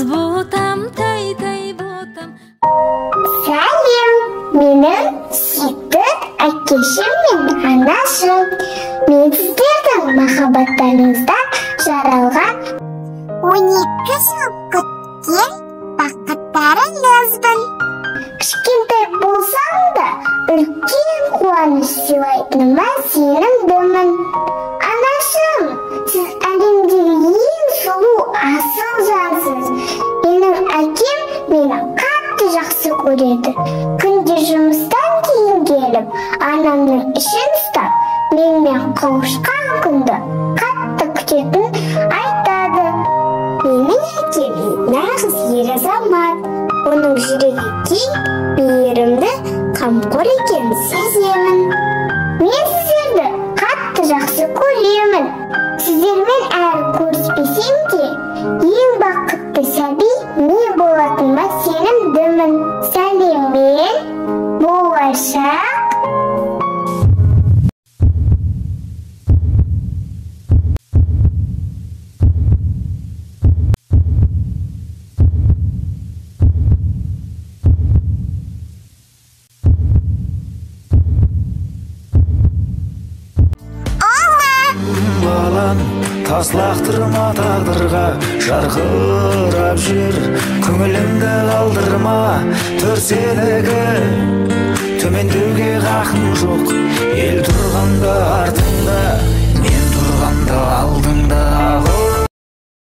ботам, тәй ботам. Сәлем, менің сүйікті әкешім мен анашым. Мен сіздердің махаббаттарыңыздан жаралған 12 жыл күткен бақыттарыңызбын. Кішкентай болсам да, үлкен қуаныш сыйлайтыныма сенімдімін. Анашым, сіз әлемдегі ең сұлу асыл жансыз. Менің әкем мені қатты жақсы көреді. Күнде жұмыстан кейін келіп, анамның ішін ұстап, менімен қауышқан күнді қатты күтетін айтады. Менің әкем нағыз ер азамат. Оның жүрегі кең, мейірімді, қамқор екенін сеземін. Мен сіздерді қатты жақсы көремін. Сіздермен әрі көріспесем де, ең бақытты сәби мен болатыныма сенімдімін. Сәлеммен, болашақ. Таслақтырма тағдырға, жарқырап жүр, көңілімді қалдырма, төрселігі төмендеуге хақым жоқ. Ел тұрғанда артыңда, мен тұрғанда алдыңда.